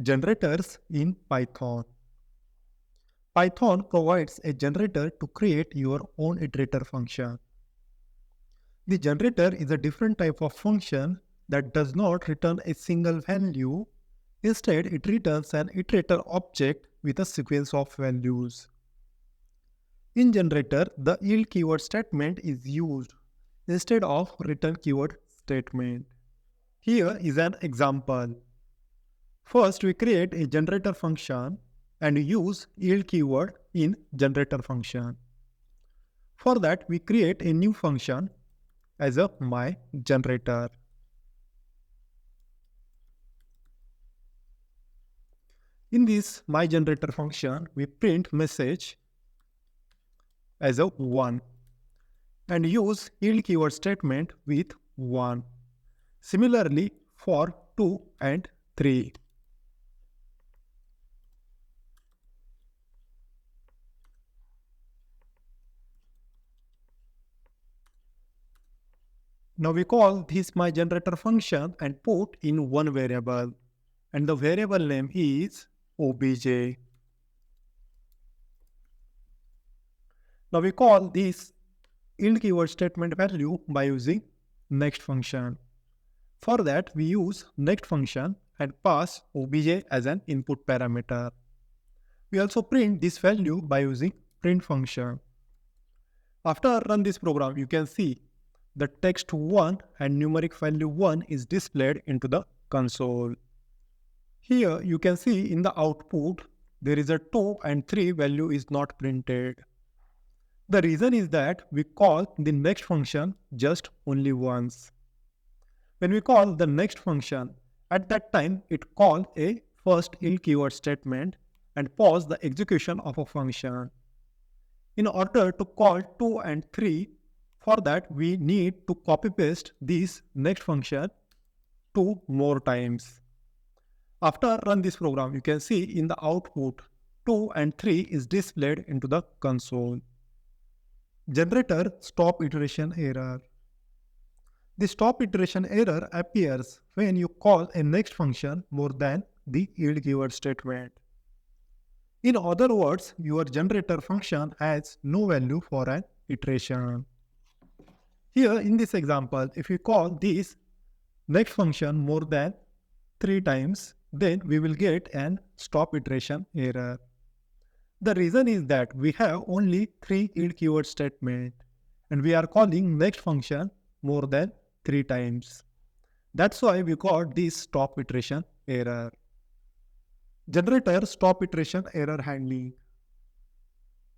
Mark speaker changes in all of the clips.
Speaker 1: Generators in Python. Python provides a generator to create your own iterator function. The generator is a different type of function that does not return a single value. Instead, it returns an iterator object with a sequence of values. In generator, the yield keyword statement is used instead of return keyword statement. Here is an example. First, we create a generator function and use yield keyword in generator function. For that, we create a new function as a myGenerator. In this myGenerator function, we print message as a 1 and use yield keyword statement with 1. Similarly, for 2 and 3. Now we call this myGenerator function and put in one variable, and the variable name is obj. Now we call this yield keyword statement value by using next function. For that, we use next function and pass obj as an input parameter. We also print this value by using print function. After I run this program, you can see the text 1 and numeric value 1 is displayed into the console. Here you can see in the output there is a 2 and 3 value is not printed. The reason is that we call the next function just only once. When we call the next function, at that time it calls a first yield keyword statement and pause the execution of a function. In order to call 2 and 3, for that we need to copy paste this next function 2 more times. After I run this program, you can see in the output 2 and 3 is displayed into the console. Generator stop iteration error. The stop iteration error appears when you call a next function more than the yield keyword statement. In other words, your generator function has no value for an iteration. Here in this example, if we call this next function more than 3 times, then we will get an stop iteration error. The reason is that we have only 3 yield keyword statement and we are calling next function more than 3 times. That's why we got this stop iteration error. Generator stop iteration error handling.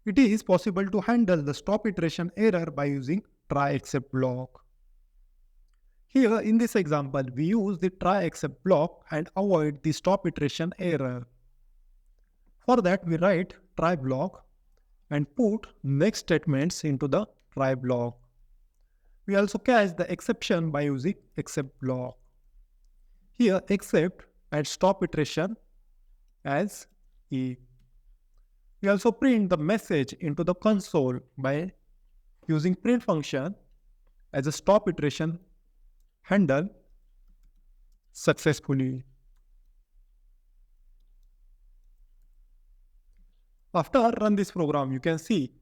Speaker 1: It is possible to handle the stop iteration error by using try except block. Here in this example, we use the try except block and avoid the stop iteration error. For that, we write try block and put next statements into the try block. We also catch the exception by using except block. Here except and stop iteration as E. We also print the message into the console by using print function as a stop iteration handle successfully. After I run this program, you can see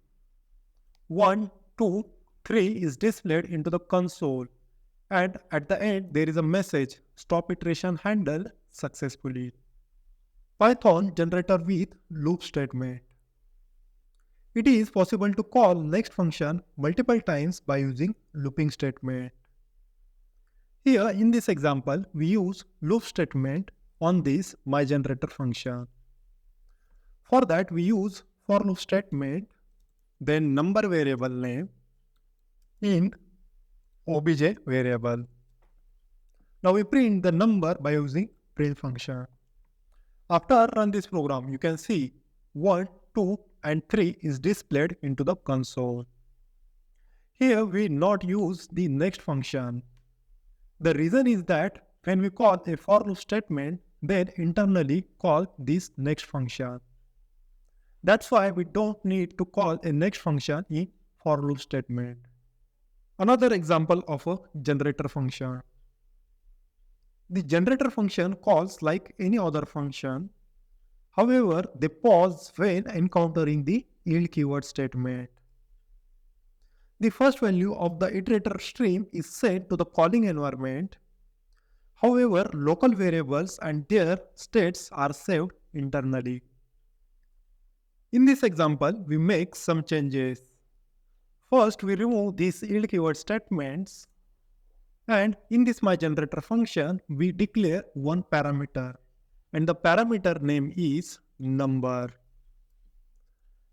Speaker 1: 1, 2, 3 is displayed into the console, and at the end there is a message stop iteration handle successfully. Python generator with loop statement. It is possible to call next function multiple times by using looping statement. Here in this example, we use loop statement on this myGenerator function. For that, we use for loop statement, then number variable name in obj variable. Now we print the number by using print function. After I run this program, you can see 1, 2 and 3 is displayed into the console. Here we not use the next function. The reason is that when we call a for loop statement, then internally call this next function. That's why we don't need to call a next function in for loop statement. Another example of a generator function. The generator function calls like any other function. However, they pause when encountering the yield keyword statement. The first value of the iterator stream is set to the calling environment. However, local variables and their states are saved internally. In this example, we make some changes. First, we remove these yield keyword statements, and in this myGenerator function, we declare one parameter, and the parameter name is number.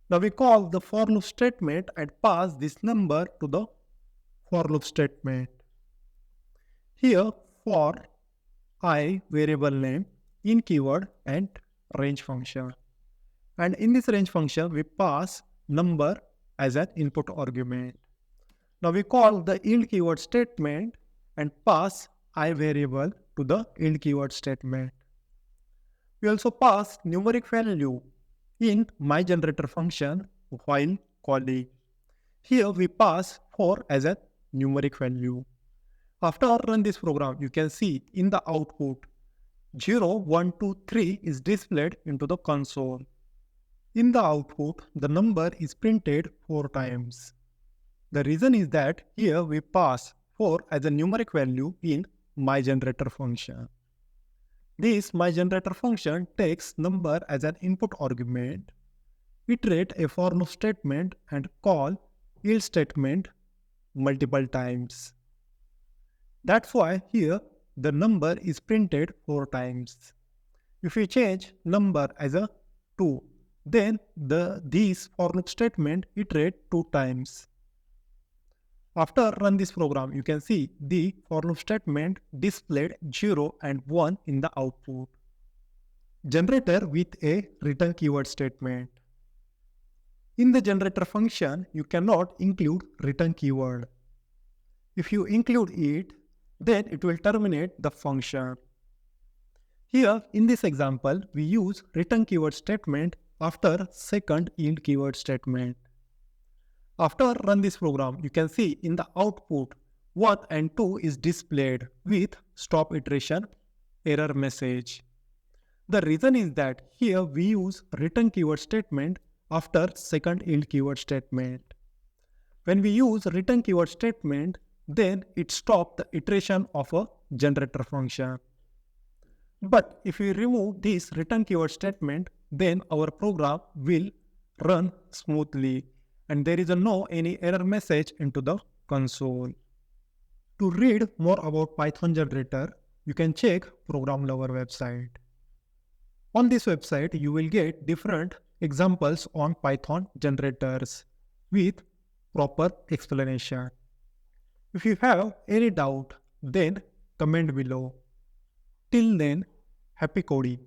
Speaker 1: Now we call the for loop statement and pass this number to the for loop statement. Here, for I variable name, in keyword and range function. And in this range function, we pass number as an input argument. Now we call the yield keyword statement and pass I variable to the yield keyword statement. We also pass numeric value in myGenerator function while calling. Here we pass 4 as a numeric value. After I run this program, you can see in the output 0, 1, 2, 3 is displayed into the console. In the output, the number is printed 4 times. The reason is that here we pass 4 as a numeric value in myGenerator function. This myGenerator function takes number as an input argument, iterate a for loop statement and call yield statement multiple times. That's why here the number is printed 4 times. If we change number as a 2, then this for loop statement iterate 2 times. After run this program, you can see the for loop statement displayed 0 and 1 in the output. Generator with a return keyword statement. In the generator function, you cannot include return keyword. If you include it, then it will terminate the function. Here, in this example, we use return keyword statement after second yield keyword statement. After run this program, you can see in the output 1 and 2 is displayed with stop iteration error message. The reason is that here we use return keyword statement after second yield keyword statement. When we use return keyword statement, then it stops the iteration of a generator function. But if we remove this return keyword statement, then our program will run smoothly and there is no any error message into the console. To read more about Python generator, you can check Program Lover website. On this website, you will get different examples on Python generators with proper explanation. If you have any doubt, then comment below. Till then, happy coding.